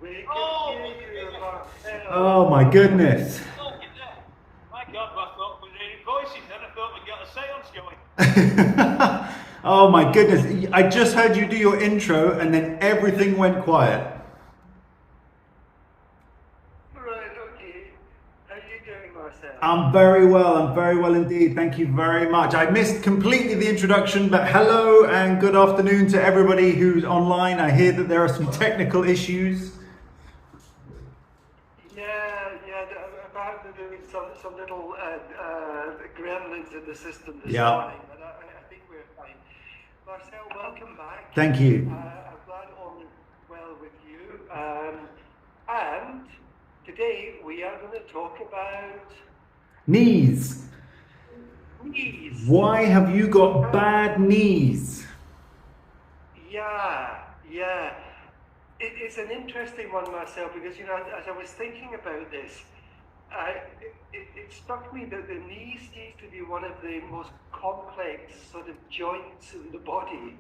We Oh, can hear you, Marcel. Oh my goodness. look at that. My God, I thought we were hearing voices, then I thought we'd got a seance going. Oh my goodness. I just heard you do your intro and then everything went quiet. Right, okay. How are you doing, Marcel? I'm very well indeed. Thank you very much. I missed completely the introduction, but hello and good afternoon to everybody who's online. I hear that there are some technical issues. Yeah, about to do some little gremlins in the system this Yeah. morning, but I think we're fine. Marcel, welcome back. Thank you. I'm glad all is well with you. And today we are going to talk about Knees. knees. Why have you got bad knees? Yeah. It's an interesting one, Marcel, because, as I was thinking about this, it struck me that the knee seems to be one of the most complex sort of joints in the body.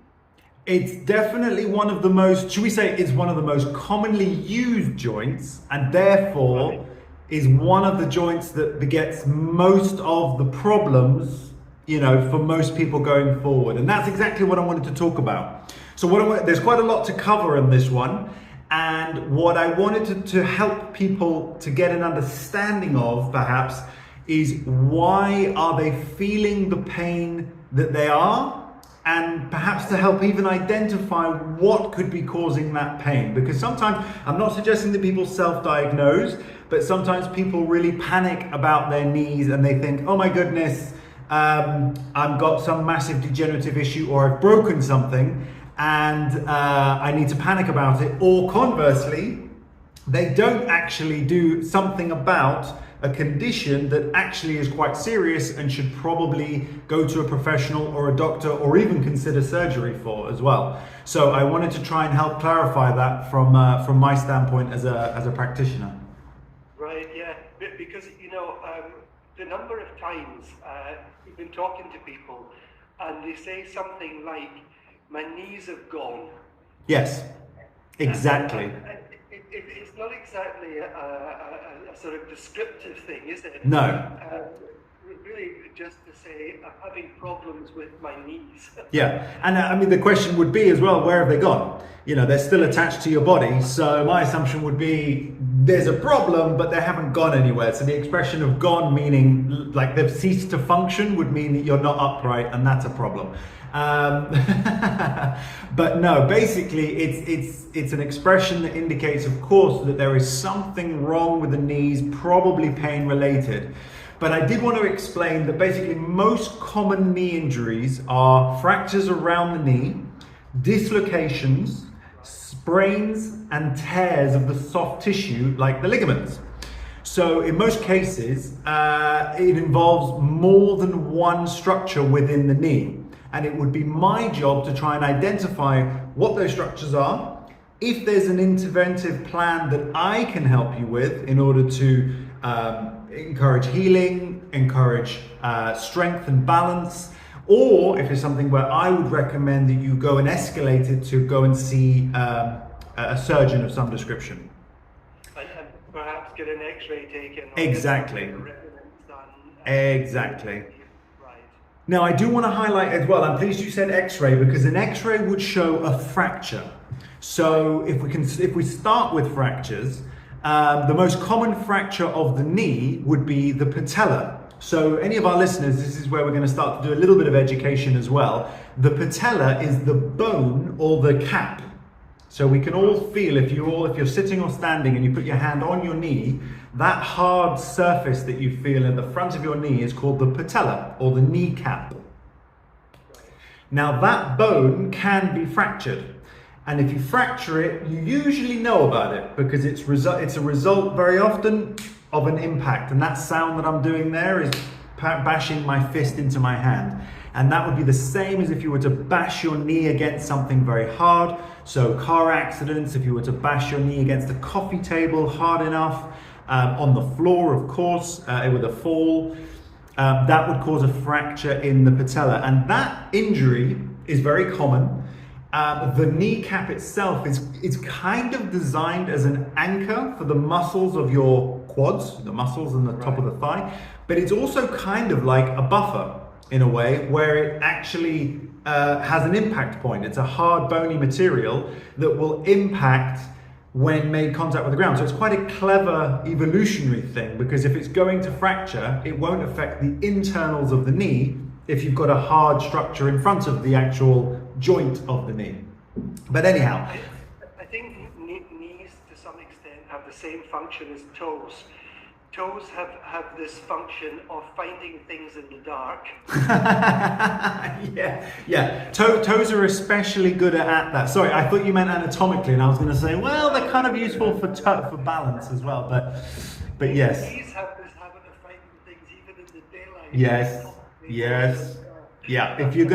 It's definitely one of the most, should we say, it's one of the most commonly used joints, and therefore Right. is one of the joints that begets most of the problems, for most people going forward. And that's exactly what I wanted to talk about. So there's quite a lot to cover in this one. And what I wanted to help people to get an understanding of, perhaps, is why are they feeling the pain that they are? And perhaps to help even identify what could be causing that pain. Because sometimes, I'm not suggesting that people self-diagnose, but sometimes people really panic about their knees and they think, oh my goodness, I've got some massive degenerative issue or I've broken something and I need to panic about it. Or conversely, they don't actually do something about a condition that actually is quite serious and should probably go to a professional or a doctor or even consider surgery for as well. So I wanted to try and help clarify that from my standpoint as a practitioner. Right, yeah, because, the number of times we've been talking to people and they say something like, my knees have gone. Yes, exactly. It's not exactly a sort of descriptive thing, is it? No. Really, just to say, I'm having problems with my knees. Yeah, and I mean the question would be as well, where have they gone? They're still attached to your body, so my assumption would be there's a problem, but they haven't gone anywhere. So the expression of gone meaning like they've ceased to function would mean that you're not upright, and that's a problem. But no, basically it's an expression that indicates, of course, that there is something wrong with the knees, probably pain related. But I did want to explain that basically most common knee injuries are fractures around the knee, dislocations, sprains and tears of the soft tissue like the ligaments. So in most cases, it involves more than one structure within the knee. And it would be my job to try and identify what those structures are, if there's an interventive plan that I can help you with in order to encourage healing, encourage strength and balance, or if it's something where I would recommend that you go and escalate it to go and see a surgeon of some description. And perhaps get an x-ray taken. Exactly. Exactly. Right. Now, I do want to highlight as well, I'm pleased you said x-ray, because an x-ray would show a fracture. So if we start with fractures, the most common fracture of the knee would be the patella. So any of our listeners, this is where we're going to start to do a little bit of education as well. The patella is the bone or the cap. So we can all feel, if you're sitting or standing and you put your hand on your knee, that hard surface that you feel in the front of your knee is called the patella or the kneecap. Now that bone can be fractured. And if you fracture it, you usually know about it because it's a result very often of an impact. And that sound that I'm doing there is bashing my fist into my hand. And that would be the same as if you were to bash your knee against something very hard. So car accidents, if you were to bash your knee against a coffee table hard enough, on the floor, of course, with a fall, that would cause a fracture in the patella. And that injury is very common. the kneecap itself is kind of designed as an anchor for the muscles of your quads, the muscles in the top of the thigh, but it's also kind of like a buffer in a way where it actually has an impact point. It's a hard bony material that will impact when made contact with the ground. So it's quite a clever evolutionary thing, because if it's going to fracture, it won't affect the internals of the knee if you've got a hard structure in front of the actual joint of the knee. But anyhow, I think knees to some extent have the same function as toes. Toes have this function of finding things in the dark. yeah. Toes are especially good at that. Sorry, I thought you meant anatomically, and I was going to say, well, they're kind of useful for balance as well. But yes. Knees have this habit of finding things even in the daylight. Yes. Yeah, if you're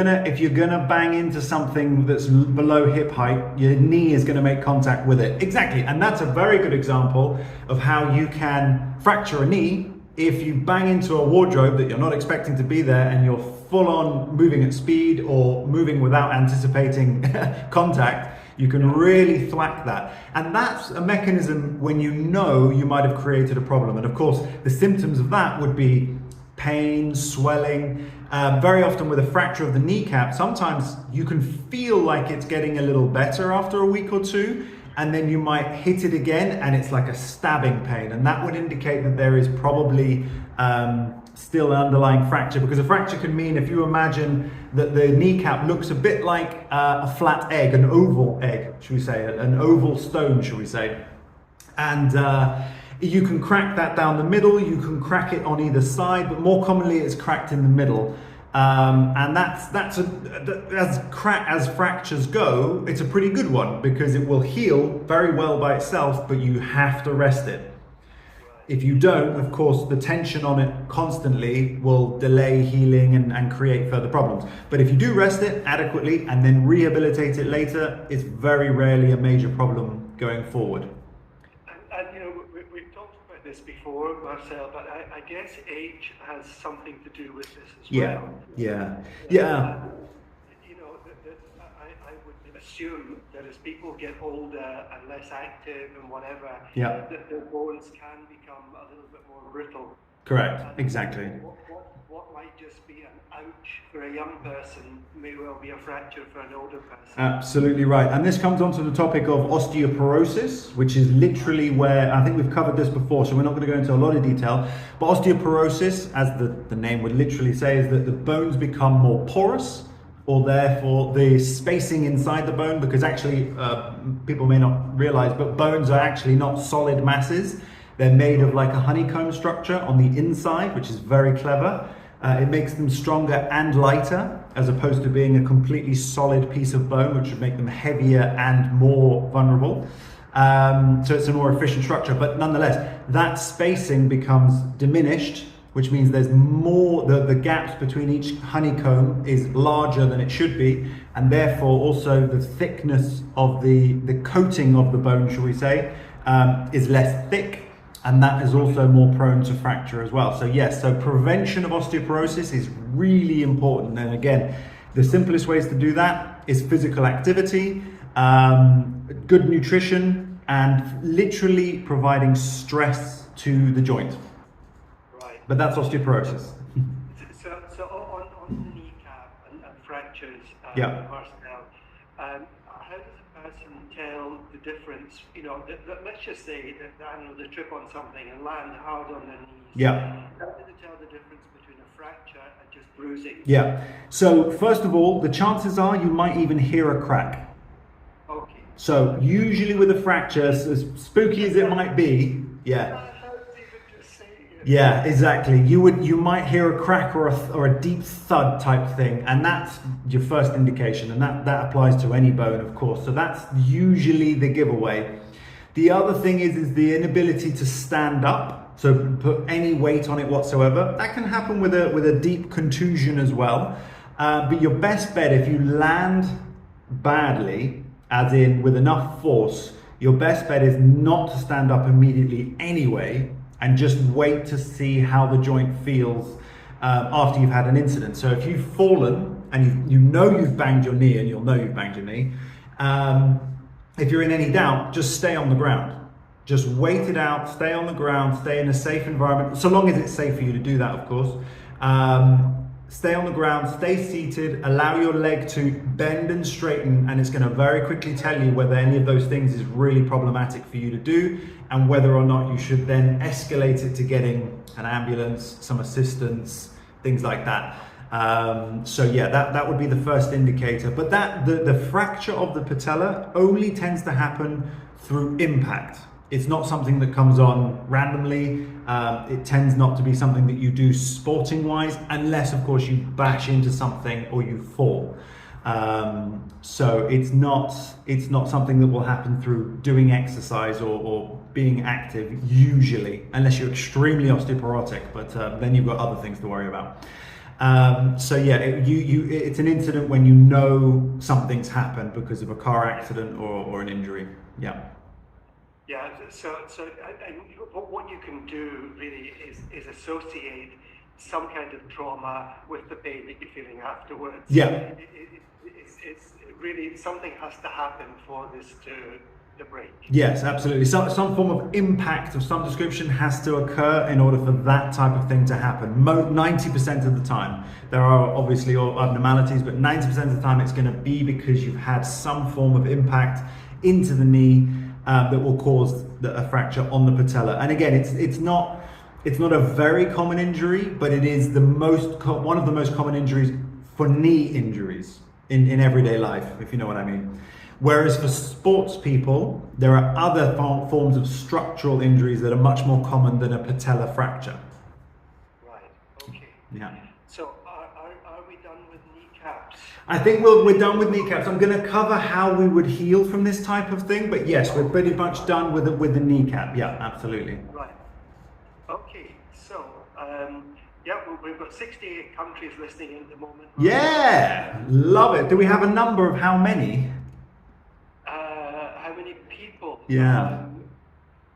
gonna bang into something that's below hip height, your knee is gonna make contact with it. Exactly, and that's a very good example of how you can fracture a knee if you bang into a wardrobe that you're not expecting to be there, and you're full on moving at speed or moving without anticipating contact. You can really thwack that. And that's a mechanism when you know you might have created a problem. And of course, the symptoms of that would be pain, swelling. Very often with a fracture of the kneecap, sometimes you can feel like it's getting a little better after a week or two, and then you might hit it again and it's like a stabbing pain. And that would indicate that there is probably still an underlying fracture, because a fracture can mean, if you imagine that the kneecap looks a bit like a flat egg, an oval egg, should we say, an oval stone, should we say. And you can crack that down the middle, you can crack it on either side, but more commonly it's cracked in the middle. And as fractures go, it's a pretty good one, because it will heal very well by itself, but you have to rest it. If you don't, of course, the tension on it constantly will delay healing and create further problems. But if you do rest it adequately and then rehabilitate it later, it's very rarely a major problem going forward. And you know, we've talked about this before, Marcel, but I guess age has something to do with this as well. Yeah. You know, I would assume that as people get older and less active and whatever, that their bones can become a little bit more brittle. Correct, exactly. What might just be an ouch for a young person may well be a fracture for an older person. Absolutely right. And this comes on to the topic of osteoporosis, which is literally where, I think we've covered this before, so we're not going to go into a lot of detail, but osteoporosis, as the name would literally say, is that the bones become more porous, or therefore the spacing inside the bone, because actually people may not realize, but bones are actually not solid masses. They're made of like a honeycomb structure on the inside, which is very clever. It makes them stronger and lighter, as opposed to being a completely solid piece of bone, which would make them heavier and more vulnerable. So it's a more efficient structure, but nonetheless, that spacing becomes diminished, which means there's more, the gaps between each honeycomb is larger than it should be, and therefore also the thickness of the coating of the bone, shall we say, is less thick, and that is also more prone to fracture as well. So yes, so prevention of osteoporosis is really important. And again, the simplest ways to do that is physical activity, good nutrition, and literally providing stress to the joint. Right. But that's osteoporosis. So on the kneecap and fractures, Marcel, how does a person tell the difference? You know, let's just say that they trip on something and land hard on their knees. Yeah. How do they tell the difference between a fracture and just bruising? Yeah. So first of all, the chances are you might even hear a crack. Okay. So usually with a fracture, as spooky as it might be, yeah, exactly. You might hear a crack or a deep thud type thing, and that's your first indication, and that applies to any bone, of course. So that's usually the giveaway. The other thing is the inability to stand up, so put any weight on it whatsoever. That can happen with a deep contusion as well. But your best bet, if you land badly, as in with enough force, your best bet is not to stand up immediately anyway, and just wait to see how the joint feels after you've had an incident. So if you've fallen and you know you've banged your knee, and you'll know you've banged your knee, If you're in any doubt, just stay on the ground. Just wait it out, stay on the ground, stay in a safe environment, so long as it's safe for you to do that, of course. Stay on the ground, stay seated, allow your leg to bend and straighten, and it's going to very quickly tell you whether any of those things is really problematic for you to do, and whether or not you should then escalate it to getting an ambulance, some assistance, things like that. So yeah, that would be the first indicator. But the fracture of the patella only tends to happen through impact. It's not something that comes on randomly. It tends not to be something that you do sporting wise, unless of course you bash into something or you fall. So it's not something that will happen through doing exercise or being active usually, unless you're extremely osteoporotic, but then you've got other things to worry about. So yeah, it's an incident when you know something's happened because of a car accident or an injury. Yeah. Yeah, so what you can do really is associate some kind of trauma with the pain that you're feeling afterwards. Yeah. It's really, something has to happen for this to break. Yes, absolutely. Some form of impact of some description has to occur in order for that type of thing to happen. 90% of the time. There are obviously abnormalities, but 90% of the time it's going to be because you've had some form of impact into the knee that will cause a fracture on the patella. And again, it's not a very common injury, but it is one of the most common injuries for knee injuries in everyday life, if you know what I mean. Whereas for sports people, there are other forms of structural injuries that are much more common than a patella fracture. Right, okay. Yeah. So are we done with kneecaps? I think we're done with kneecaps. I'm going to cover how we would heal from this type of thing, but yes, we're pretty much done with the kneecap. Yeah, absolutely. Right. Okay, so yeah, we've got 68 countries listening in at the moment. Yeah, love it. Do we have a number of how many? How many people? Yeah.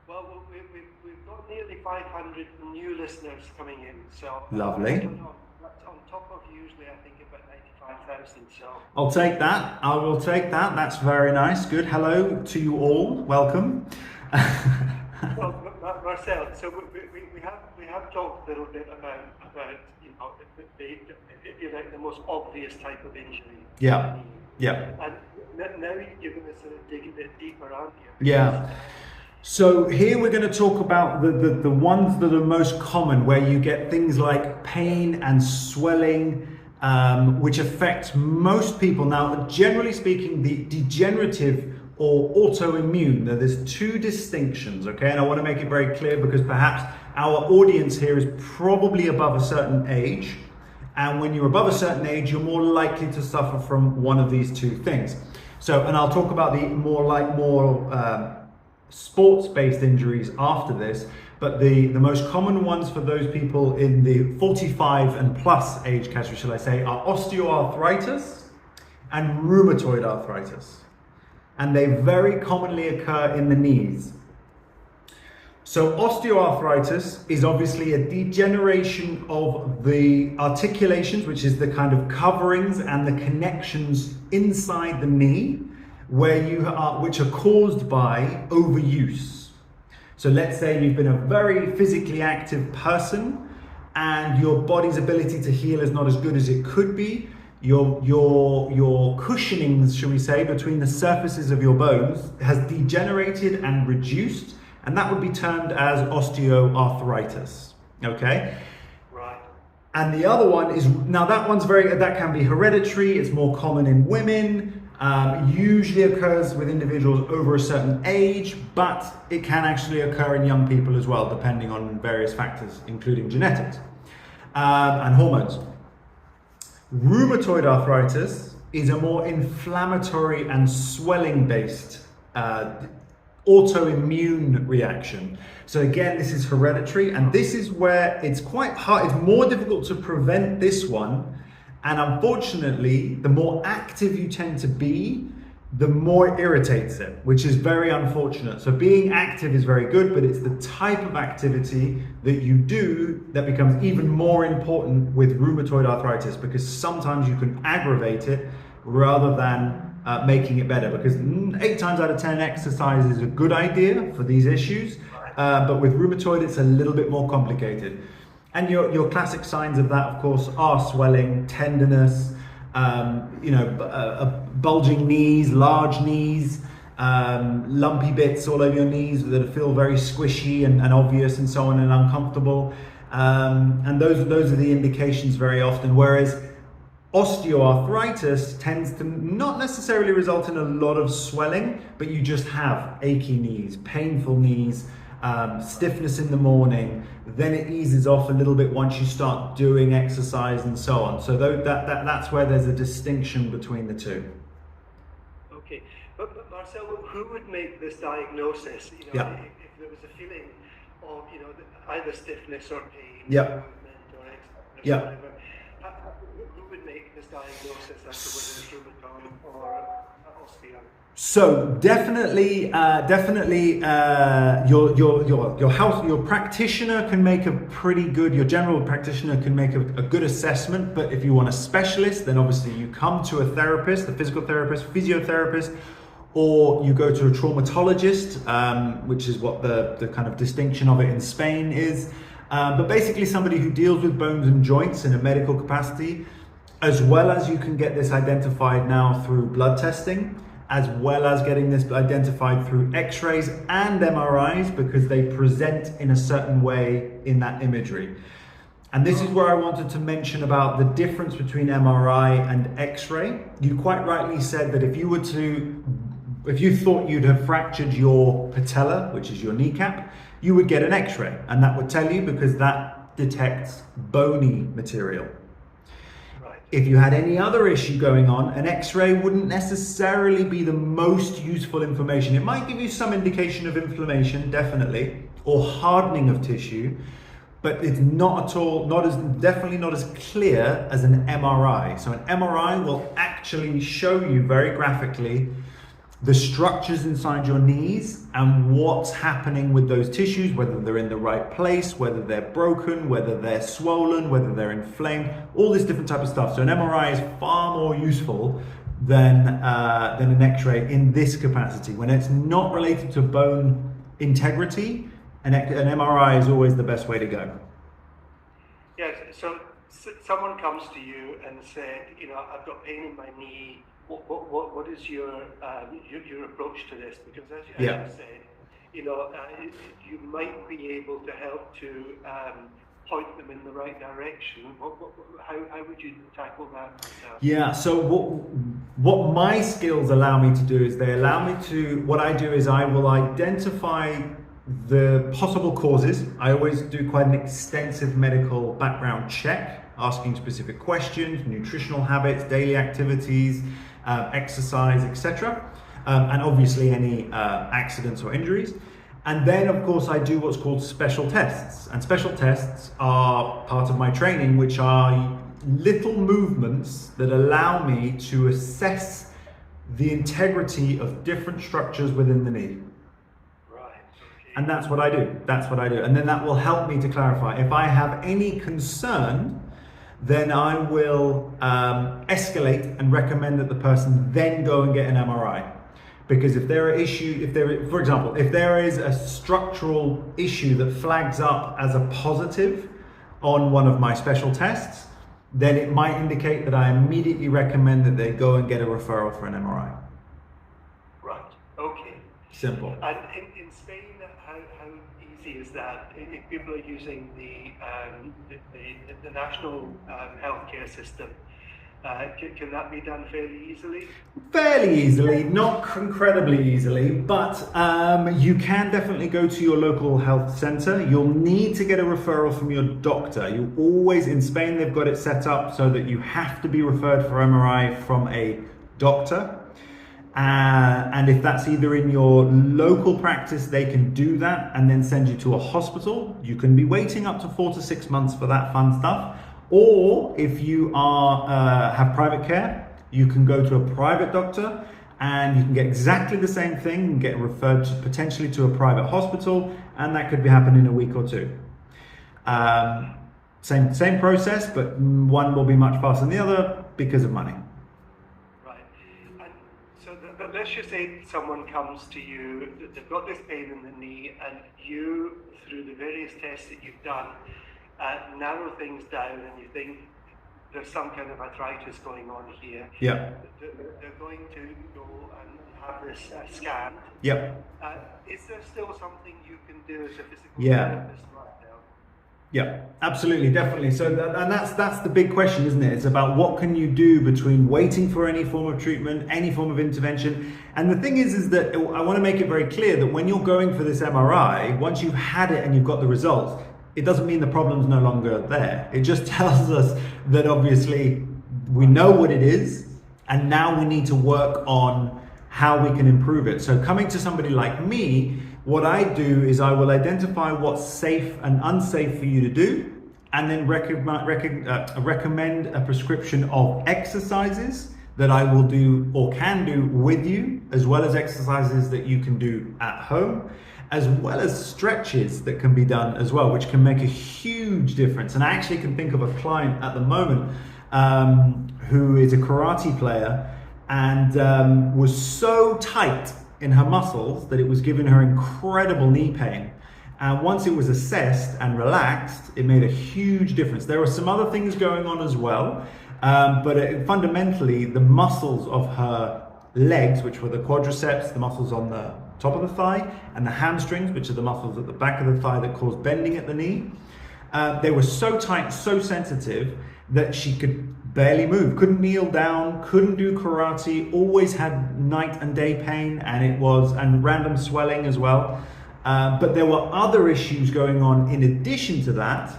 Well, we've got nearly 500 new listeners coming in. So lovely. I don't know, that's on top of usually I think about 95,000. So I'll take that. I will take that. That's very nice. Good. Hello to you all. Welcome. Well, Marcel, so we have talked a little bit about you know if you like the most obvious type of injury. Yeah. Yeah. And now you're going to sort of dig a bit deeper, aren't you? Yeah. So here we're going to talk about the ones that are most common, where you get things like pain and swelling, which affect most people. Now, generally speaking, the degenerative or autoimmune, there's two distinctions, okay? And I want to make it very clear because perhaps our audience here is probably above a certain age. And when you're above a certain age, you're more likely to suffer from one of these two things. So, and I'll talk about the more sports-based injuries after this, but the most common ones for those people in the 45 and plus age category, shall I say, are osteoarthritis and rheumatoid arthritis. And they very commonly occur in the knees. So osteoarthritis is obviously a degeneration of the articulations, which is the kind of coverings and the connections inside the knee, which are caused by overuse. So let's say you've been a very physically active person and your body's ability to heal is not as good as it could be. Your cushionings, shall we say, between the surfaces of your bones has degenerated and reduced, and that would be termed as osteoarthritis. Okay? Right. And the other one is, now that can be hereditary, it's more common in women, usually occurs with individuals over a certain age, but it can actually occur in young people as well, depending on various factors, including genetics and hormones. Rheumatoid arthritis is a more inflammatory and swelling based autoimmune reaction. So again, this is hereditary, and this is where it's quite hard, it's more difficult to prevent this one. And unfortunately, the more active you tend to be, the more it irritates it, which is very unfortunate. So being active is very good, but it's the type of activity that you do that becomes even more important with rheumatoid arthritis, because sometimes you can aggravate it rather than making it better, because 8 times out of 10 exercise is a good idea for these issues, but with rheumatoid it's a little bit more complicated. And your classic signs of that, of course, are swelling, tenderness, bulging knees, large knees, lumpy bits all over your knees that feel very squishy and obvious and so on, and uncomfortable. And those are the indications very often. Whereas osteoarthritis tends to not necessarily result in a lot of swelling, but you just have achy knees, painful knees, stiffness in the morning. Then it eases off a little bit once you start doing exercise and so on. So that's where there's a distinction between the two. Okay, but Marcel, who would make this diagnosis? If there was a feeling of either stiffness or pain, movement or exercise, or whatever, who would make this diagnosis as to whether it's rheumatoid or osteo? So definitely, your practitioner can make a pretty good, your general practitioner can make a good assessment. But if you want a specialist, then obviously you come to a therapist, a physical therapist, physiotherapist, or you go to a traumatologist, which is what the kind of distinction of it in Spain is. But basically somebody who deals with bones and joints in a medical capacity, as well as you can get this identified now through blood testing, as well as getting this identified through x-rays and MRIs, because they present in a certain way in that imagery. And this is where I wanted to mention about the difference between MRI and x-ray. You quite rightly said that if you thought you'd have fractured your patella, which is your kneecap, you would get an x-ray, and that would tell you, because that detects bony material. If you had any other issue going on, an x-ray wouldn't necessarily be the most useful information. It might give you some indication of inflammation, definitely, or hardening of tissue, but it's not at all, definitely not as clear as an MRI. So an MRI will actually show you very graphically the structures inside your knees and what's happening with those tissues, whether they're in the right place, whether they're broken, whether they're swollen, whether they're inflamed, all this different type of stuff. So an MRI is far more useful than an x-ray in this capacity. When it's not related to bone integrity, an MRI is always the best way to go. Yes, so someone comes to you and said, I've got pain in my knee. What is your approach to this? Because as you said, you might be able to help to point them in the right direction. How would you tackle that yourself? Yeah. So what my skills allow me to do is what I do is I will identify the possible causes. I always do quite an extensive medical background check, asking specific questions, nutritional habits, daily activities, exercise, etc. And obviously any accidents or injuries. And then of course I do what's called special tests. And special tests are part of my training, which are little movements that allow me to assess the integrity of different structures within the knee. And that's what I do. And then that will help me to clarify. If I have any concern, then I will escalate and recommend that the person then go and get an MRI. Because if there are for example, if there is a structural issue that flags up as a positive on one of my special tests, then it might indicate that I immediately recommend that they go and get a referral for an MRI. Right, okay. Simple. And in Spain, how easy is that? If people are using the national healthcare system, can that be done fairly easily? Fairly easily, not incredibly easily, but you can definitely go to your local health center. You'll need to get a referral from your doctor. You always, in Spain, they've got it set up so that you have to be referred for MRI from a doctor. And if that's either in your local practice, they can do that and then send you to a hospital. You can be waiting up to 4 to 6 months for that fun stuff. Or if you have private care, you can go to a private doctor and you can get exactly the same thing and get referred potentially to a private hospital, and that could be happening in a week or two. Same process, but one will be much faster than the other because of money. Right. And let's just say someone comes to you, they've got this pain in the knee, and you, through the various tests that you've done, narrow things down, and you think there's some kind of arthritis going on here. Yeah. They're going to go and have this scanned. Yep. Is there still something you can do as a physical therapist right now? Yeah, absolutely, definitely. So, and that's the big question, isn't it? It's about what can you do between waiting for any form of treatment, any form of intervention. And the thing is that I want to make it very clear that when you're going for this MRI, once you've had it and you've got the results, it doesn't mean the problem's no longer there. It just tells us that obviously we know what it is, and now we need to work on how we can improve it. So coming to somebody like me, what I do is I will identify what's safe and unsafe for you to do, and then recommend a prescription of exercises that I will do or can do with you, as well as exercises that you can do at home, as well as stretches that can be done as well, which can make a huge difference. And I actually can think of a client at the moment who is a karate player and was so tight in her muscles that it was giving her incredible knee pain. And once it was assessed and relaxed, it made a huge difference. There were some other things going on as well, but fundamentally the muscles of her legs, which were the quadriceps, the muscles on the top of the thigh, and the hamstrings, which are the muscles at the back of the thigh that cause bending at the knee, they were so tight, so sensitive that she could barely move, couldn't kneel down, couldn't do karate, always had night and day pain, and random swelling as well. But there were other issues going on in addition to that,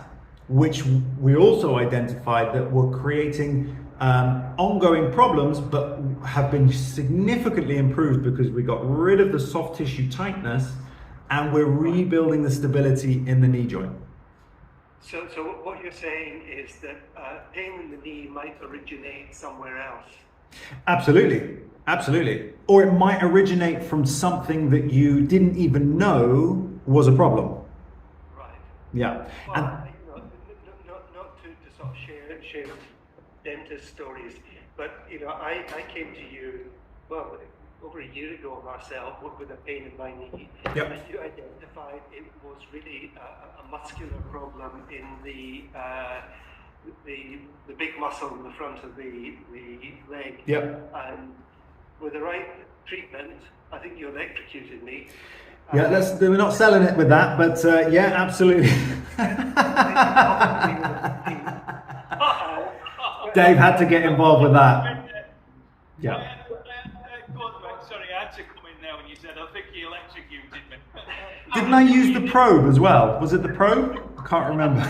which we also identified that were creating ongoing problems, but have been significantly improved because we got rid of the soft tissue tightness and we're rebuilding the stability in the knee joint. So what you're saying is that pain in the knee might originate somewhere else? Absolutely, absolutely. Or it might originate from something that you didn't even know was a problem. Right. Yeah. Well, And not to sort of share dentist stories, but I came to you, well, over a year ago myself with a pain in my knee. Yep. And you identified it was really a muscular problem in the big muscle in the front of the leg. Yep. And with the right treatment, I think you electrocuted me. yeah, we're not selling it with that, but yeah, absolutely. Dave had to get involved with that. Yeah. Sorry, I had to come in there when you said, I think he electrocuted me. Didn't I use the probe as well? Was it the probe? I can't remember.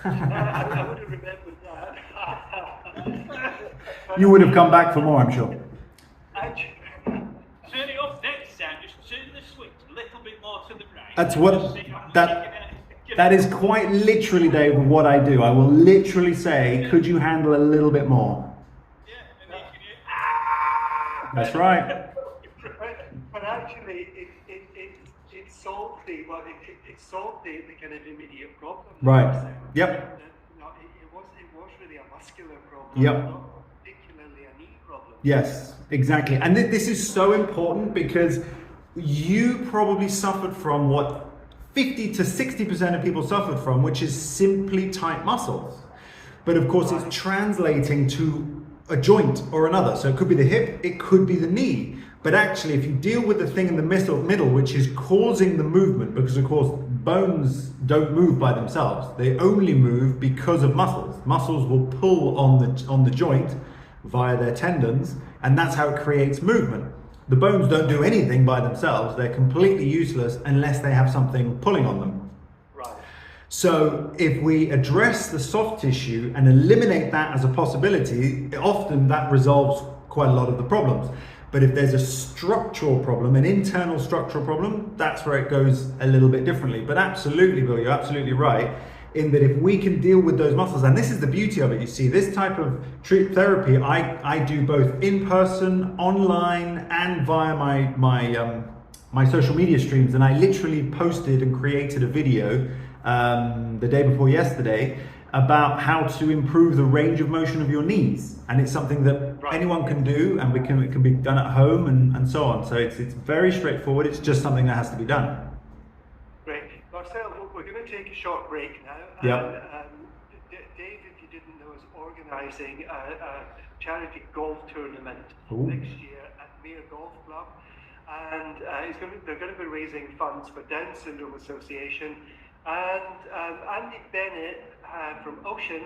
I would have remembered that. You would have come back for more, I'm sure. Turn it off next time, just turn the switch a little bit more to the right. That's what that is quite literally, Dave, what I do. I will literally say, could you handle a little bit more? Yeah, and then you can That's right. But actually, it solved the kind of immediate problem. Right. Yep. No, it was really a muscular problem. Yep. Not particularly a knee problem. Yes, exactly. And this is so important because you probably suffered from what 50 to 60% of people suffered from, which is simply tight muscles. But of course, it's translating to a joint or another. So it could be the hip, it could be the knee. But actually, if you deal with the thing in the middle, which is causing the movement, because of course, bones don't move by themselves. They only move because of muscles. Muscles will pull on the joint via their tendons, and that's how it creates movement. The bones don't do anything by themselves. They're completely useless unless they have something pulling on them. Right. So if we address the soft tissue and eliminate that as a possibility, often that resolves quite a lot of the problems. But if there's a structural problem, an internal structural problem, that's where it goes a little bit differently. But absolutely, Bill, you're absolutely right in that if we can deal with those muscles, and this is the beauty of it, you see, this type of therapy, I do both in person, online, and via my social media streams. And I literally posted and created a video the day before yesterday about how to improve the range of motion of your knees, and it's something that anyone can do, and it can be done at home and so on. So it's very straightforward. It's just something that has to be done. Great. Marcel, we're going to take a short break now. Yep. Dave, if you didn't know, is organising a charity golf tournament Ooh. next year at Mere Golf Club, and they're going to be raising funds for Down Syndrome Association. And Andy Bennett from Ocean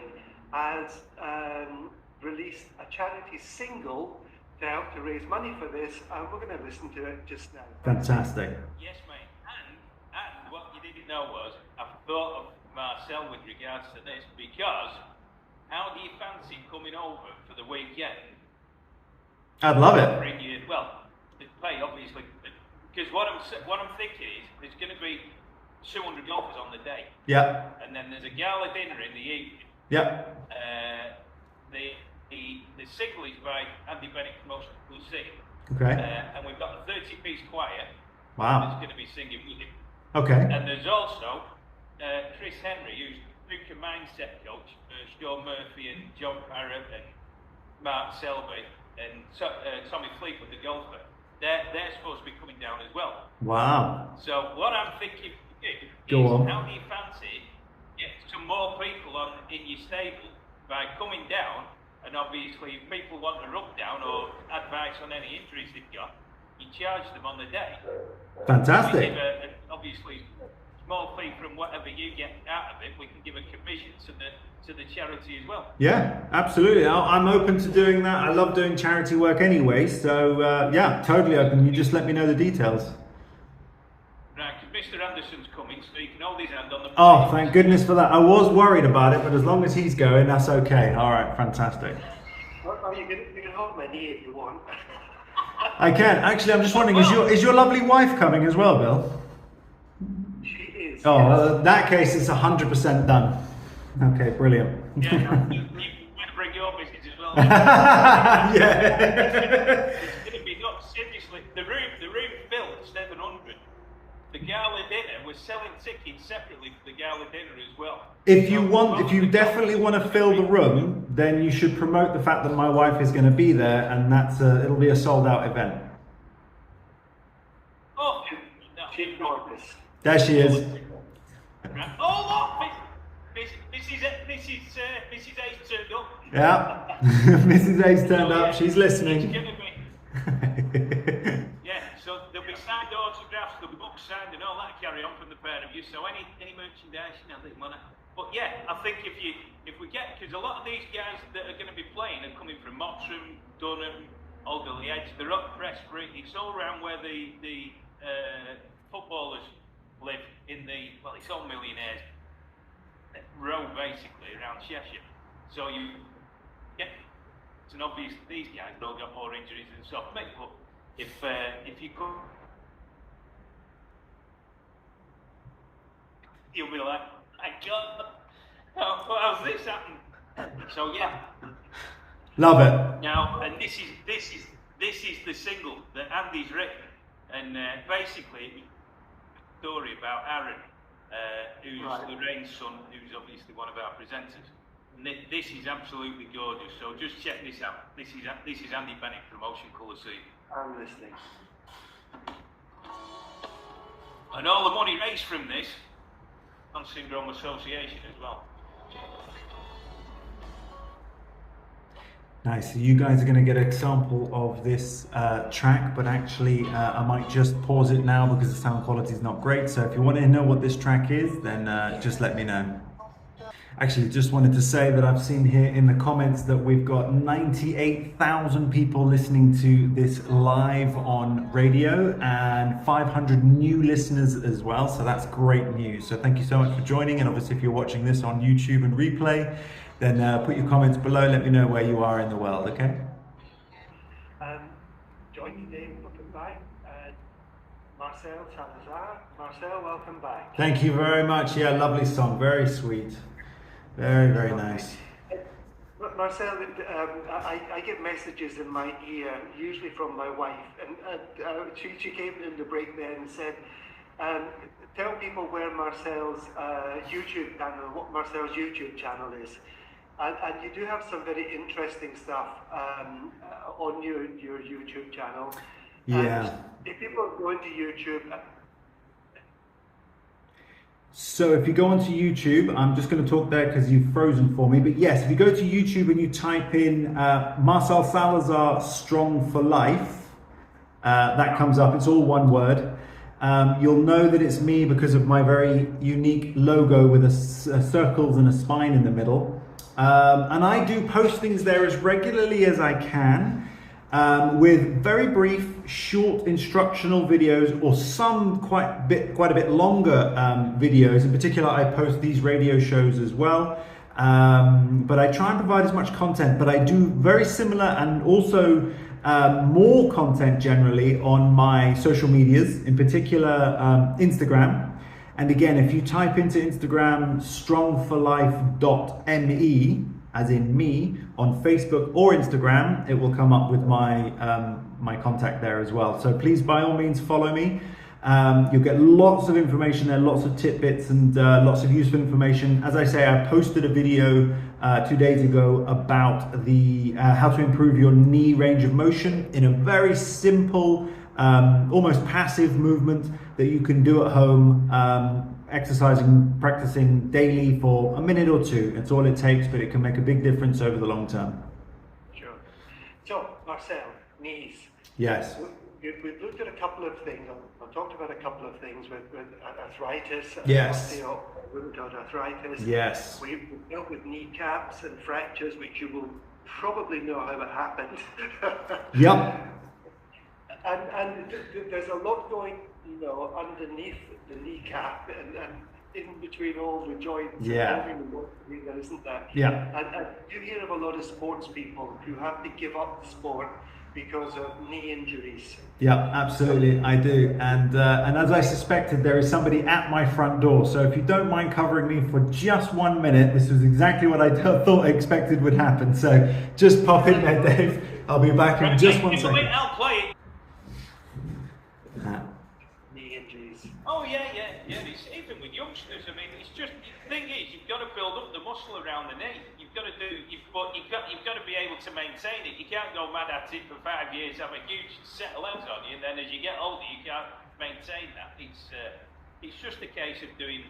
has released a charity single to help to raise money for this, and we're going to listen to it just now. Fantastic. Yes, mate. And what you didn't know was, I've thought of Marcel with regards to this, because how do you fancy coming over for the weekend? I'd love it. Bring you, well, the pay obviously, because what I'm thinking is there's going to be 200 golfers on the day. Yeah. And then there's a gala dinner in the evening. Yeah. The single is by Andy Bennett from Ocean Cool City. Okay. And we've got a 30-piece choir. Wow. That's going to be singing with him. Okay. And there's also Chris Henry, who's Future Mindset coach for Sean Murphy and John Parrott and Mark Selby and Tommy Fleetwood, the golfer. They're supposed to be coming down as well. Wow. So what I'm thinking for you Go is, on. how do you fancy get some more people in your stable by coming down? And obviously, if people want to rub down or advice on any injuries they've got, you charge them on the day. Fantastic. We give obviously small fee from whatever you get out of it. We can give a commission to the charity as well. Yeah, absolutely. I'm open to doing that. I love doing charity work anyway. So yeah, totally open. You just let me know the details. Right, because Mr. Anderson's coming, so you can hold his hand on the... Oh, thank goodness for that. I was worried about it, but as long as he's going, that's okay. All right, fantastic. Well, you can hold my knee if you want. I can. Actually, I'm just wondering, is your lovely wife coming as well, Bill? She is. Oh, well, in that case, it's 100% done. Okay, brilliant. Yeah, you better bring your business as well. Yeah. It's going to be not seriously. The room filled 700. The gala dinner, we're selling tickets separately for the gala dinner as well. If you definitely want to fill the room, then you should promote the fact that my wife is going to be there, and it'll be a sold out event. Oh, no. She's gorgeous. There she is. Right. Oh, look, Mrs. A's turned up. Yeah. Mrs. A's turned up. She's listening. It's gonna be, yeah, so there'll be signed autographs, there'll be books signed and all that carry on from the pair of you. So any merchandise, you know, that you wanna. But yeah, I think if we get, because a lot of these guys that are going to be playing are coming from Mottram, Durham, Alderley Edge, they're up Prestbury. It's all around where the footballers live it's all millionaires row basically around Cheshire. So it's an obvious these guys all got more injuries than soft mix, but if you could, you'll be like, my God, how's this happened? So yeah. Love it. Now, and this is the single that Andy's written, and basically it's a story about Aaron, who's Lorraine's son, who's obviously one of our presenters. And this is absolutely gorgeous. So just check this out. This is Andy Bennett from Ocean Colour Sea. I'm listening. And all the money raised from this, Down Syndrome Association as well. Nice. So you guys are going to get a sample of this track, but actually I might just pause it now because the sound quality is not great. So if you want to know what this track is, then just let me know. Actually, just wanted to say that I've seen here in the comments that we've got 98,000 people listening to this live on radio and 500 new listeners as well. So that's great news. So thank you so much for joining. And obviously, if you're watching this on YouTube and replay, then put your comments below. Let me know where you are in the world, okay? Join today, welcome back. Marcel Salazar. Marcel, welcome back. Thank you very much. Yeah, lovely song. Very sweet. Very, very nice. Marcel, I get messages in my ear, usually from my wife, and she came in the break then and said, tell people where Marcel's YouTube channel, what Marcel's YouTube channel is. And you do have some very interesting stuff on your YouTube channel. Yeah. And if people go into YouTube. So if you go onto YouTube, I'm just going to talk there because you've frozen for me. But yes, if you go to YouTube and you type in Marcel Salazar Strong for Life, that comes up. It's all one word. You'll know that it's me because of my very unique logo with a circles and a spine in the middle. And I do post things there as regularly as I can, with very brief, short instructional videos, or some quite a bit longer videos. In particular, I post these radio shows as well. But I try and provide as much content, but I do very similar and also more content generally on my social medias, in particular Instagram. And again, if you type into Instagram strongforlife.me, as in me, on Facebook or Instagram, it will come up with my my contact there as well. So please, by all means, follow me. You'll get lots of information there, lots of tidbits and lots of useful information. As I say, I posted a video 2 days ago about the how to improve your knee range of motion in a very simple, almost passive movement that you can do at home, exercising, practicing daily for a minute or two. It's all it takes, but it can make a big difference over the long term. Sure. So, Marcel, knees. Yes. We've looked at a couple of things. I've talked about a couple of things with arthritis. Yes. Rheumatoid arthritis. Yes. We've dealt with kneecaps and fractures, which you will probably know how it happened. Yep. And there's a lot going, underneath the kneecap and in between all the joints. Yeah. There isn't there? Yeah. And you hear of a lot of sports people who have to give up the sport because of knee injuries. Yeah, absolutely, I do. And as I suspected, there is somebody at my front door. So if you don't mind covering me for just 1 minute, this was exactly what I thought expected would happen. So just pop in there, Dave. I'll be back in just 1 second. I'll play it. Knee injuries. Oh yeah. It's even with youngsters. I mean, it's just the thing is, you've got to build up the muscle around the knee. You've got to be able to maintain it. You can't go mad at it for 5 years, have a huge set of legs on you, and then as you get older, you can't maintain that. It's just a case of doing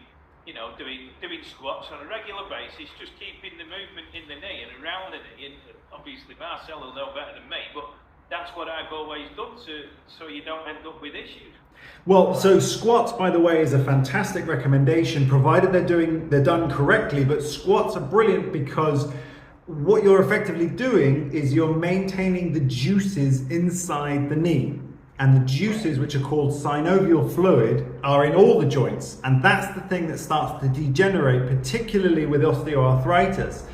squats on a regular basis, just keeping the movement in the knee and around the knee. And obviously, Marcel will know better than me, but that's what I've always done so you don't end up with issues. Well, so squats, by the way, is a fantastic recommendation, provided they're done correctly. But squats are brilliant because what you're effectively doing is you're maintaining the juices inside the knee. And the juices, which are called synovial fluid, are in all the joints. And that's the thing that starts to degenerate, particularly with osteoarthritis,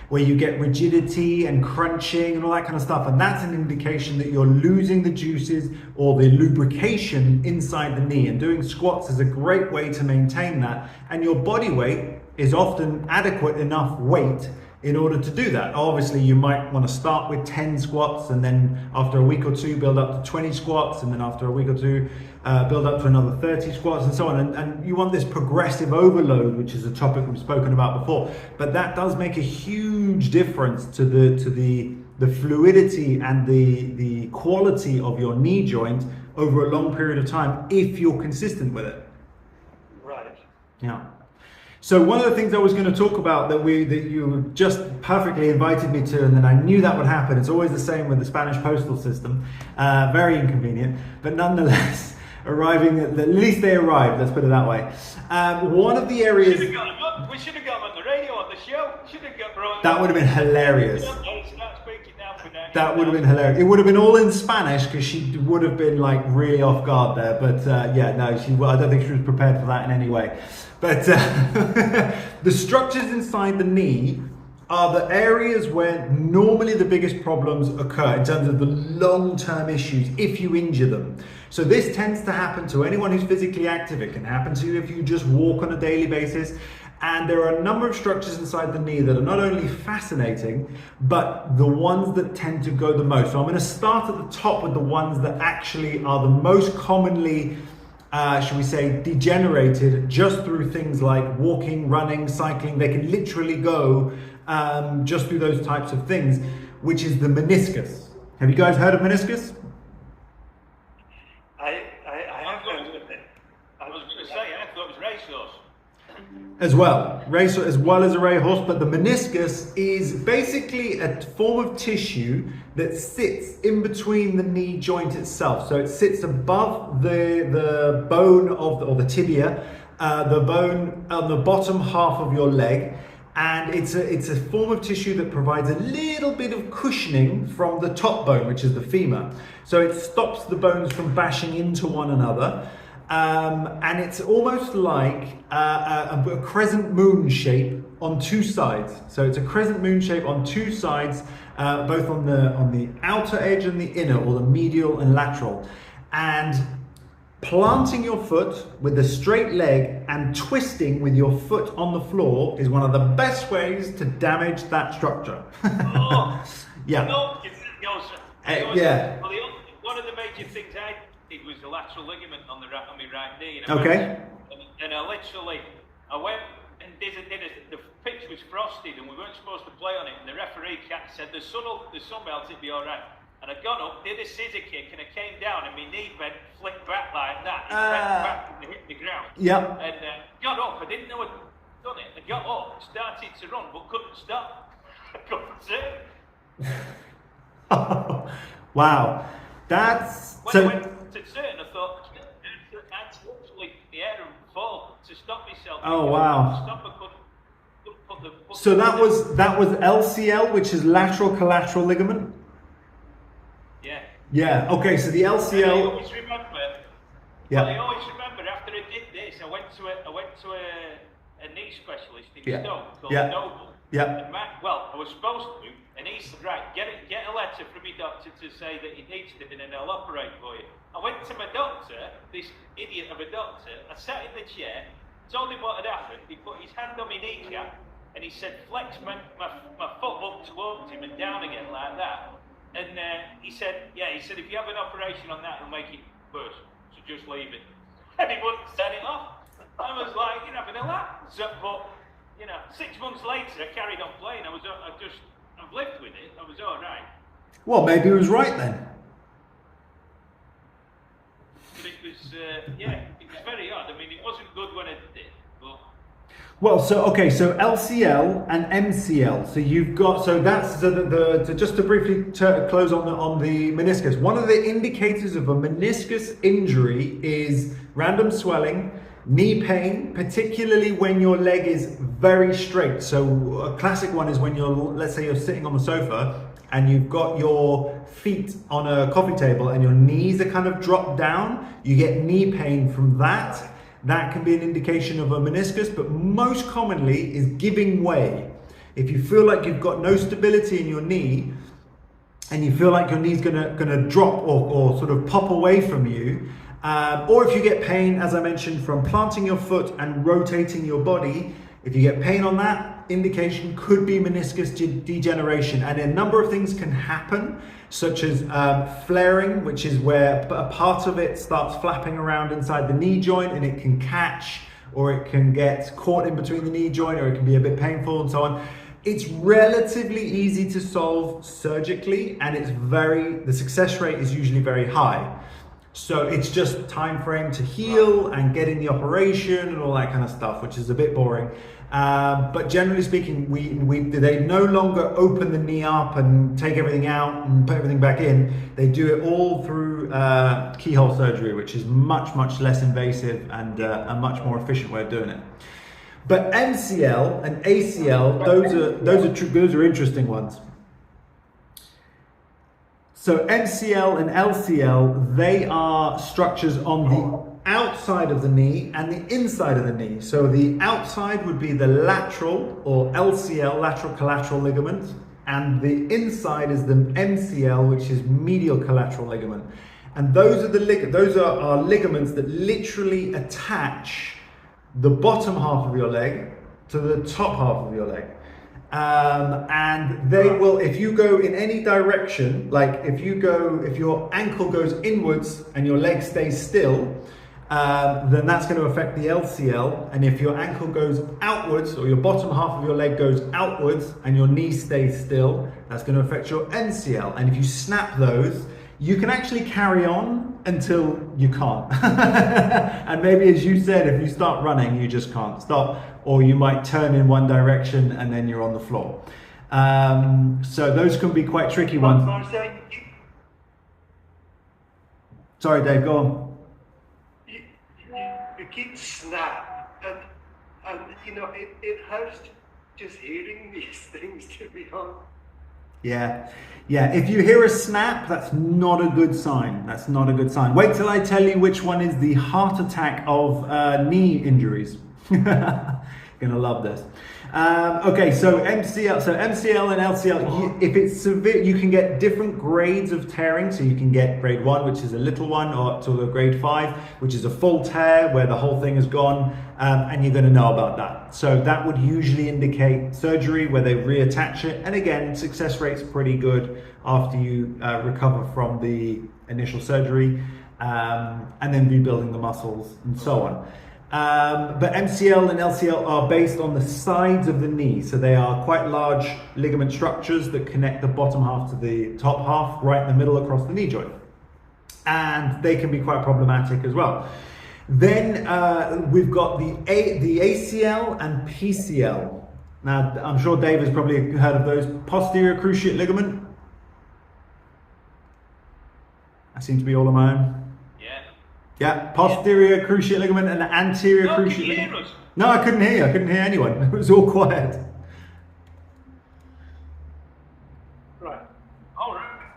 where you get rigidity and crunching and all that kind of stuff. And that's an indication that you're losing the juices or the lubrication inside the knee. And doing squats is a great way to maintain that. And your body weight is often adequate enough weight in order to do that. Obviously, you might want to start with 10 squats and then after a week or two build up to 20 squats, and then after a week or two build up to another 30 squats and so on. And you want this progressive overload, which is a topic we've spoken about before. But that does make a huge difference to the fluidity and the quality of your knee joint over a long period of time if you're consistent with it. Right. Yeah. So one of the things I was going to talk about that you just perfectly invited me to, and then I knew that would happen. It's always the same with the Spanish postal system. Very inconvenient, but nonetheless, at least they arrived. Let's put it that way. One of the areas we should have got them on the radio on the show. That would have been hilarious. That would have been hilarious. It would have been all in Spanish because she would have been like really off guard there. But I don't think she was prepared for that in any way. But the structures inside the knee are the areas where normally the biggest problems occur in terms of the long-term issues if you injure them. So this tends to happen to anyone who's physically active. It can happen to you if you just walk on a daily basis. And there are a number of structures inside the knee that are not only fascinating, but the ones that tend to go the most. So I'm going to start at the top with the ones that actually are the most commonly should we say, degenerated just through things like walking, running, cycling. They can literally go just through those types of things, which is the meniscus. Have you guys heard of meniscus? I have heard of it. I was going to say, I thought it was racehorse. As well, as well as a racehorse, but the meniscus is basically a form of tissue that sits in between the knee joint itself. So it sits above the bone or the tibia, the bone on the bottom half of your leg, and it's a form of tissue that provides a little bit of cushioning from the top bone, which is the femur. So it stops the bones from bashing into one another. And it's almost like a crescent moon shape on two sides. So it's a crescent moon shape on two sides, both on the outer edge and the inner, or the medial and lateral. And planting your foot with a straight leg and twisting with your foot on the floor is one of the best ways to damage that structure. Oh, yeah. No, Yeah. Well, one of the major things I did was the lateral ligament on my right knee. Okay. And I went and the pitch was frosted and we weren't supposed to play on it. And the referee said the sun melts, it'd be all right. And I got up, did a scissor kick, and I came down, and my knee flicked back like that. It went back and hit the ground. Yeah. And got up. I didn't know I'd done it. I got up, started to run, but couldn't stop. I couldn't turn. Wow. That's When so. I went to turn, I thought I had to literally the air and fall to stop myself. Oh wow. Couldn't put the foot So that was LCL, which is lateral collateral ligament. Yeah. Yeah. Okay. So the And I LCL. always remember. Yeah. Well, I always remember after I did this, I went to a knee specialist in Yeah. Stoke called Yeah. Noble. Yeah. And I was supposed to, and he said, right, get a letter from your doctor to say that he needs it, and then they'll operate for you. I went to my doctor, this idiot of a doctor. I sat in the chair, told him what had happened. He put his hand on my kneecap, and he said, flex my foot up towards him and down again like that. And he said, if you have an operation on that, it'll make it worse. So just leave it. And he wouldn't set it off. I was like, you're having a laugh. So, but 6 months later, I carried on playing. I've lived with it. I was all right. Well, maybe he was right then. But it was, it was very odd. I mean, it wasn't good when I did it, but. Well, so LCL and MCL. So you've got just to briefly close on the meniscus. One of the indicators of a meniscus injury is random swelling, knee pain, particularly when your leg is very straight. So a classic one is when let's say you're sitting on the sofa and you've got your feet on a coffee table and your knees are kind of dropped down. You get knee pain from that. That can be an indication of a meniscus, but most commonly is giving way. If you feel like you've got no stability in your knee and you feel like your knee's gonna drop or sort of pop away from you, or if you get pain, as I mentioned, from planting your foot and rotating your body, if you get pain on that, indication could be meniscus degeneration. And a number of things can happen, such as flaring, which is where a part of it starts flapping around inside the knee joint and it can catch, or it can get caught in between the knee joint, or it can be a bit painful and so on. It's relatively easy to solve surgically, and the success rate is usually very high. So it's just time frame to heal and getting the operation and all that kind of stuff, which is a bit boring. But generally speaking, they no longer open the knee up and take everything out and put everything back in. They do it all through keyhole surgery, which is much, much less invasive and a much more efficient way of doing it. But MCL and ACL, those are interesting ones. So MCL and LCL, they are structures on the outside of the knee and the inside of the knee. So the outside would be the lateral or LCL, lateral collateral ligament, and the inside is the MCL, which is medial collateral ligament. And those are ligaments that literally attach the bottom half of your leg to the top half of your leg. And they will, if you go in any direction, like if your ankle goes inwards and your leg stays still, then that's going to affect the LCL. And if your ankle goes outwards, or your bottom half of your leg goes outwards and your knee stays still, that's going to affect your NCL. And if you snap those, you can actually carry on until you can't. And maybe, as you said, if you start running, you just can't stop, or you might turn in one direction and then you're on the floor. So those can be quite tricky ones. Sorry, Dave, go on. You keep snap, and you know, it hurts just hearing these things, to be honest. Yeah, if you hear a snap, that's not a good sign. That's not a good sign. Wait till I tell you which one is the heart attack of knee injuries. Gonna love this. Okay, so MCL and LCL, if it's severe, you can get different grades of tearing. So you can get grade 1, which is a little one, or up to a grade 5, which is a full tear where the whole thing is gone, and you're going to know about that. So that would usually indicate surgery where they reattach it. And again, success rate's pretty good after you recover from the initial surgery, and then rebuilding the muscles and so on. But MCL and LCL are based on the sides of the knee, so they are quite large ligament structures that connect the bottom half to the top half, right in the middle across the knee joint, and they can be quite problematic as well. Then we've got the ACL and PCL. Now, I'm sure Dave has probably heard of those. Posterior cruciate ligament. I seem to be all on my own. Yeah, posterior cruciate ligament and anterior cruciate ligament. No, I couldn't hear you. I couldn't hear anyone. It was all quiet. Right. All right.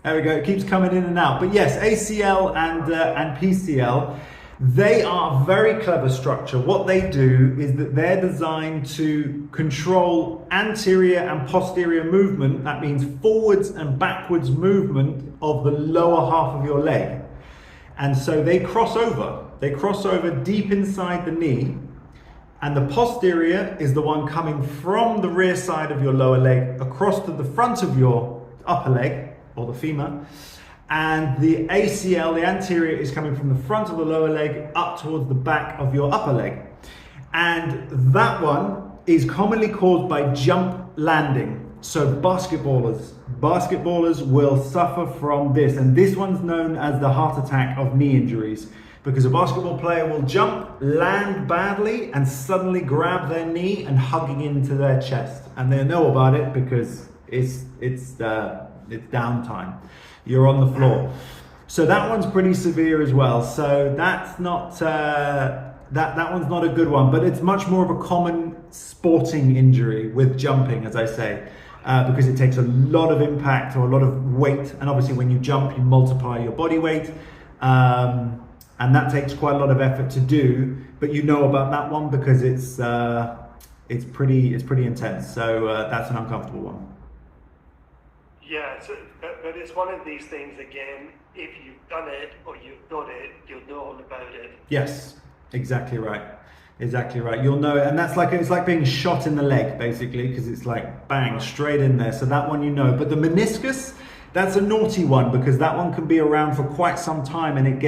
There we go. It keeps coming in and out. But yes, ACL and PCL, they are very clever structure. What they do is that they're designed to control anterior and posterior movement. That means forwards and backwards movement of the lower half of your leg. And so they cross over. They cross over deep inside the knee, and the posterior is the one coming from the rear side of your lower leg across to the front of your upper leg, or the femur, and the ACL, the anterior, is coming from the front of the lower leg up towards the back of your upper leg. And that one is commonly caused by jump landing. So basketballers will suffer from this, and this one's known as the heart attack of knee injuries, because a basketball player will jump, land badly, and suddenly grab their knee and hugging into their chest, and they know about it because it's downtime. You're on the floor. So that one's pretty severe as well. So that's not that one's not a good one, but it's much more of a common sporting injury with jumping, as I say. Because it takes a lot of impact or a lot of weight, and obviously when you jump you multiply your body weight, and that takes quite a lot of effort to do, but you know about that one because it's pretty intense, so that's an uncomfortable one. Yeah, but it's one of these things, again, if you've done it or you've got it, you'll know all about it. Yes, exactly right. Exactly right. You'll know it, and it's like being shot in the leg, basically, because it's like bang straight in there. So that one you know. But the meniscus, that's a naughty one, because that one can be around for quite some time, and it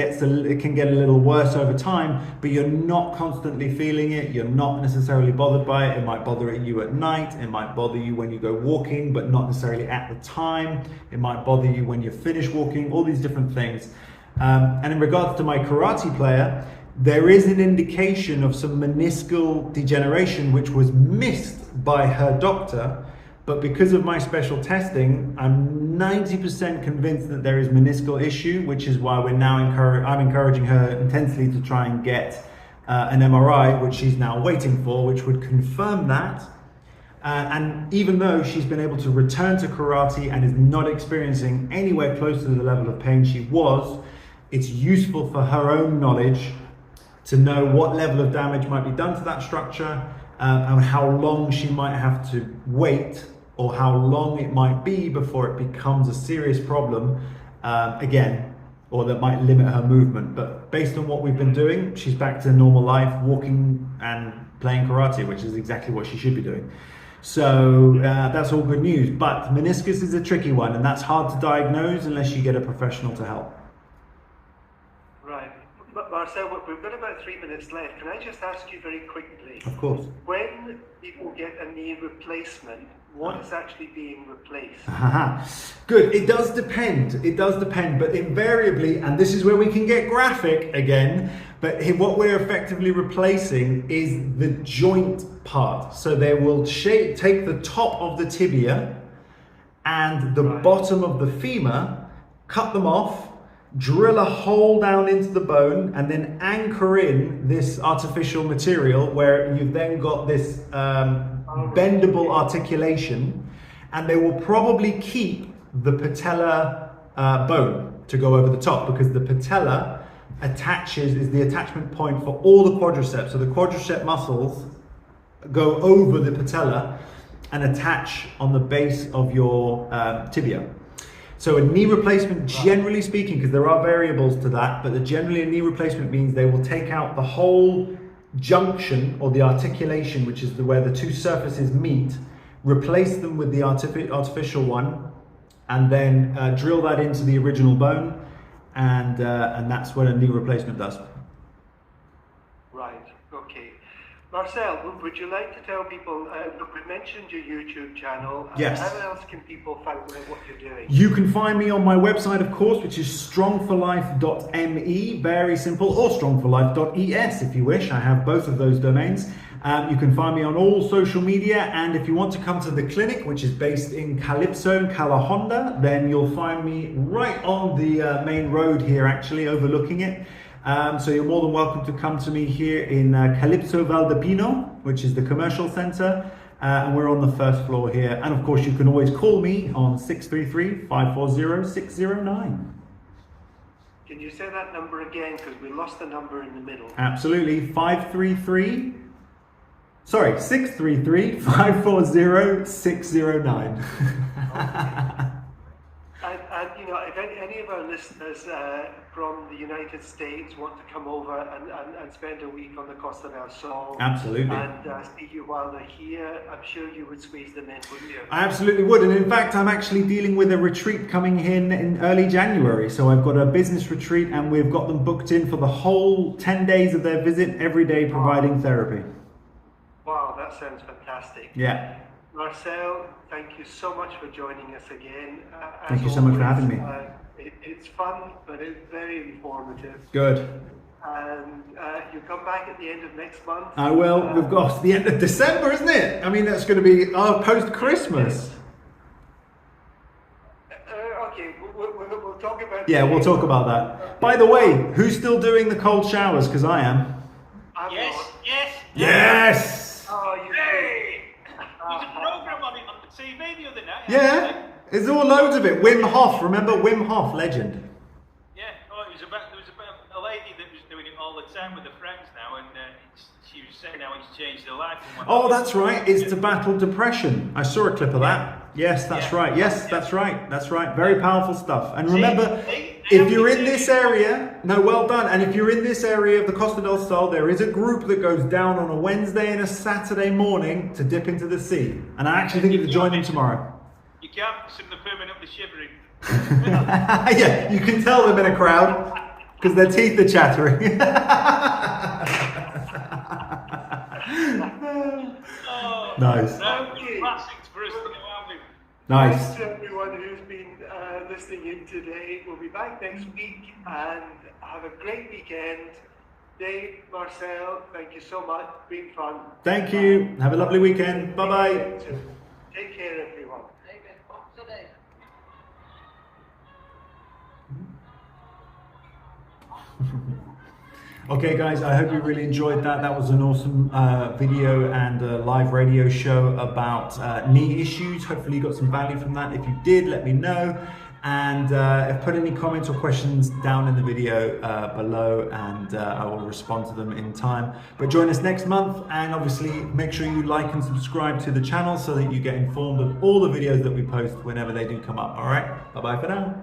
can get a little worse over time. But you're not constantly feeling it. You're not necessarily bothered by it. It might bother you at night. It might bother you when you go walking, but not necessarily at the time. It might bother you when you're finished walking. All these different things. And in regards to my karate player, there is an indication of some meniscal degeneration which was missed by her doctor, but because of my special testing, I'm 90% convinced that there is meniscal issue, which is why I'm encouraging her intensely to try and get an MRI, which she's now waiting for, which would confirm that. And even though she's been able to return to karate and is not experiencing anywhere close to the level of pain she was, it's useful for her own knowledge to know what level of damage might be done to that structure, and how long she might have to wait, or how long it might be before it becomes a serious problem again, or that might limit her movement. But based on what we've been doing, she's back to normal life, walking and playing karate, which is exactly what she should be doing. So that's all good news. But meniscus is a tricky one, and that's hard to diagnose unless you get a professional to help. Right. But Marcel, we've got about 3 minutes left. Can I just ask you very quickly? Of course. When people get a knee replacement, what is actually being replaced? Good. It does depend. It does depend, but invariably, and this is where we can get graphic again, but what we're effectively replacing is the joint part. So they will take the top of the tibia and the bottom of the femur, cut them off, drill a hole down into the bone, and then anchor in this artificial material where you've then got this bendable articulation, and they will probably keep the patella bone to go over the top, because the patella is the attachment point for all the quadriceps. So the quadricep muscles go over the patella and attach on the base of your tibia. So a knee replacement, generally speaking, because there are variables to that, but generally a knee replacement means they will take out the whole junction or the articulation, which is where the two surfaces meet, replace them with the artificial one, and then drill that into the original bone, and that's what a knee replacement does. Right, okay. Marcel, would you like to tell people, look, we mentioned your YouTube channel. Yes. How else can people find out what you're doing? You can find me on my website, of course, which is strongforlife.me, very simple, or strongforlife.es if you wish. I have both of those domains. You can find me on all social media, and if you want to come to the clinic, which is based in Calypso in Calahonda, then you'll find me right on the main road here, actually, overlooking it. So you're more than welcome to come to me here in Calypso Valdepino, which is the commercial centre, and we're on the first floor here. And of course, you can always call me on 633-540-609. Can you say that number again, because we lost the number in the middle? Absolutely, 633-540-609. And you know, if any of our listeners from the United States want to come over and spend a week on the Costa del Sol, Absolutely, and see you while they're here, I'm sure you would squeeze them in, wouldn't you? I absolutely would. And in fact, I'm actually dealing with a retreat coming in early January. So I've got a business retreat, and we've got them booked in for the whole 10 days of their visit, every day providing therapy. Wow, that sounds fantastic. Yeah. Marcel, thank you so much for joining us again. Thank you so much for having me. It's fun, but it's very informative. Good. And you come back at the end of next month. I will. We've got the end of December, isn't it? I mean, that's going to be our post-Christmas. Okay, we'll talk about. Yeah, we'll talk about that. By the way, who's still doing the cold showers? Because I am. Yes, yes. Yes. Oh, you. Hey! There's a program on it on the TV the other night. Yeah. There's all loads of it. Wim Hof, remember Wim Hof, legend. Yeah. Oh, there was about a lady that was doing it all the time with her friends now, and she was saying how it's changed her life. Oh, that's right. It's to battle depression. I saw a clip of that. Yes, that's right. Yes, that's right. That's right. Very powerful stuff. And remember, if you're in this area, no, well done. And if you're in this area of the Costa del Sol, there is a group that goes down on a Wednesday and a Saturday morning to dip into the sea. And I actually think you to join them tomorrow. You can't see the permit up the shivering. Yeah, you can tell them in a crowd because their teeth are chattering. Oh, Nice. Classics for us to know, aren't we? Nice. Thanks to everyone who's been listening in today. We'll be back next week and have a great weekend. Dave, Marcel, thank you so much. Been fun. Thank you. Have a lovely weekend. Bye-bye. Take care, everyone. Okay guys, I hope you really enjoyed that. That was an awesome video and live radio show about knee issues. Hopefully you got some value from that. If you did, let me know. And put any comments or questions down in the video below, and I will respond to them in time. But join us next month, and obviously make sure you like and subscribe to the channel so that you get informed of all the videos that we post whenever they do come up. All right, bye-bye for now.